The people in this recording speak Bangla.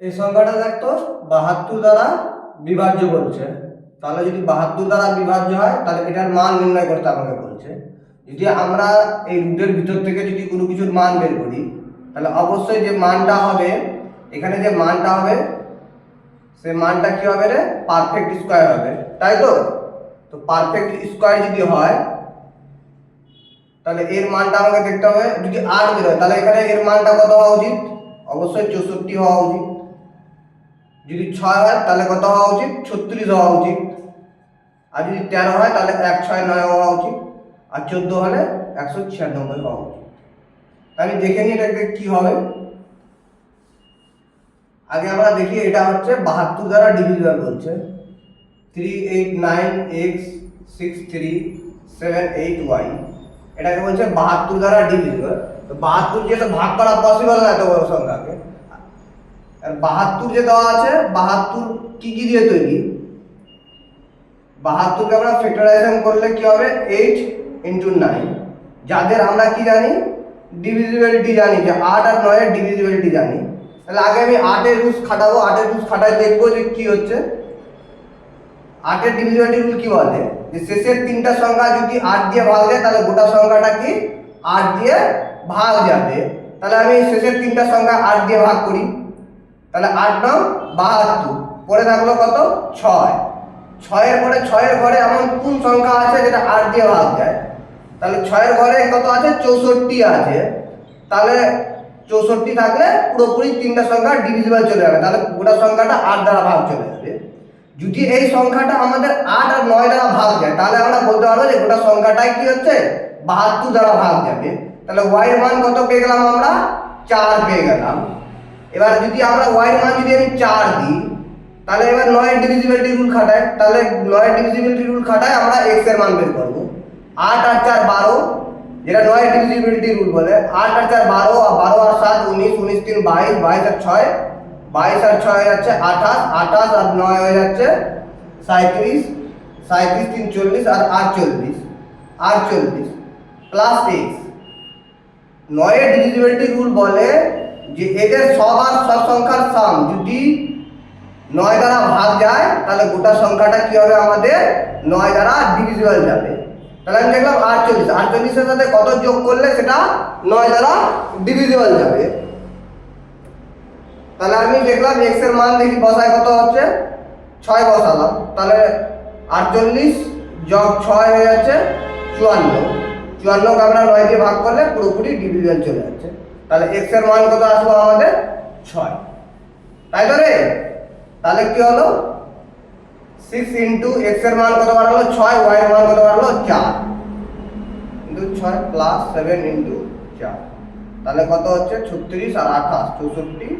এই সংখ্যাটা দেখতো 72 দ্বারা বিভাজ্য বলছে, তাহলে যদি 72 দ্বারা বিভাজ্য হয় তাহলে এটার মান নির্ণয় করতে আমাকে বলছে। যদি আমরা এই রুটের ভিতর থেকে যদি কোনো কিছুর মান বের করি তাহলে অবশ্যই যে মানটা হবে, এখানে যে মানটা হবে সে মানটা কি হবে রে, পারফেক্ট স্কয়ার হবে, তাই তো? তো পারফেক্ট স্কয়ার যদি হয় তাহলে এর মানটা আমাকে দেখতে হবে। যদি 8 বের হয় তাহলে এখানে এর মানটা কত হওয়া উচিত? অবশ্যই 64 হওয়া উচিত। যদি 6 হয় তাহলে কত হওয়া উচিত? 36 হওয়া উচিত। আর যদি 13 হয় তাহলে 169 হওয়া উচিত। আর 14 হলে 196 হওয়া উচিত। আমি দেখে নিই এটাকে কি হবে। আগে আমরা দেখি, এটা হচ্ছে 72 দ্বারা ডিভিজিবল বলছে। 389x6378y, এটাকে বলছে 72 দ্বারা ডিভিজিবল। তো 72 যেটা ভাগ করা পসিবল না এত বড় সংখ্যাকে। আর 72 যে দেওয়া আছে, 72 কি কি দিয়ে তৈরি? 72 কে আমরা ফ্যাক্টরাইজেশন করলে কি হবে? 8 × 9, যাদের আমরা কি জানি? ডিভিজিবিলিটি জানি, যে 8 আর 9 এর ডিভিজিবিলিটি জানি। তাহলে আগে আমি 8 এর রুলস খাটাবো, 8 এর রুলস খাটাই দেখবো যে কি হচ্ছে। 8 এর ডিভিজিবিলিটি রুল কি বলে? যে শেষের তিনটা সংখ্যা যদি 8 দিয়ে ভাগ যায় তাহলে গোটা সংখ্যাটা কি 8 দিয়ে ভাগ যাবে। তাহলে আমি শেষের তিনটা সংখ্যা 8 দিয়ে ভাগ করি, তাহলে 8 9 72, পরে থাকলো কত? 6। 6 এর পরে 6 এর ঘরে এমন কোন সংখ্যা আছে যেটা 8 দিয়ে ভাগ যায়? তাহলে 6 এর ঘরে কত আছে? 64 আছে। তাহলে 64 থাকলে পুরোপুরি তিনটা সংখ্যা ডিভিজিবল চলে যাবে, তাহলে গোটা সংখ্যাটা 8 দ্বারা ভাগ চলে যাবে। যদি এই সংখ্যাটা আমাদের 8 আর 9 দ্বারা ভাগ যায় তাহলে আমরা বলতে পারবো যে গোটা সংখ্যাটাই কি হচ্ছে? 72 দ্বারা ভাগ যাবে। তাহলে y এর মান কত পেয়ে গেলাম আমরা? 4 পেয়ে গেলাম। এবার যদি আমরা y এর মান যদি আমি 4 দিই, তাহলে এবার 9 এর ডিভিজিবিলিটি রুল খাটাই, তাহলে 9 এর ডিভিজিবিলিটি রুল খাটাই আমরা x এর মান বের করব। 8 আর 4 12, যেটা 9 এর ডিভিজিবিলিটি রুল বলে। 8 আর 4 12, আর 12 আর 7 19, 19 3 22, 22 আর 6 22 আর 6 হয়ে যাচ্ছে 28, 28 আর 9 হয়ে যাচ্ছে 37, 37 3 40 আর 48, 48 প্লাস x। 9 এর ডিভিজিবিলিটি রুল বলে যে এদের সব আর সব সংখ্যার সাম যদি 9 দ্বারা ভাগ যায় তাহলে গোটা সংখ্যাটা কি হবে আমাদের? 9 দ্বারা ডিভিজিবল যাবে। তাহলে আমি দেখলাম 48, 48 এর সাথে কত যোগ করলে সেটা 9 দ্বারা ডিভিজিবল যাবে। তাহলে আমি দেখলাম x এর মান দেখি বসায় কত হচ্ছে? 6 বসালাম, তাহলে 48 যোগ 6 হয়ে যাচ্ছে 54। 54 কে আমরা 9 দিয়ে ভাগ করলে পুরোপুরি ডিভিজিবল চলে যাচ্ছে। তাহলে x এর মান কত আসলো আমাদের? 6, তাই তো রে? তাহলে কি হলো? 6 × x এর মান কত বাড়ালো? 6, y এর মান কত বাড়ালো? 4 × 6 প্লাস 7 × 4, তাহলে কত হচ্ছে? 36 আর 28 64।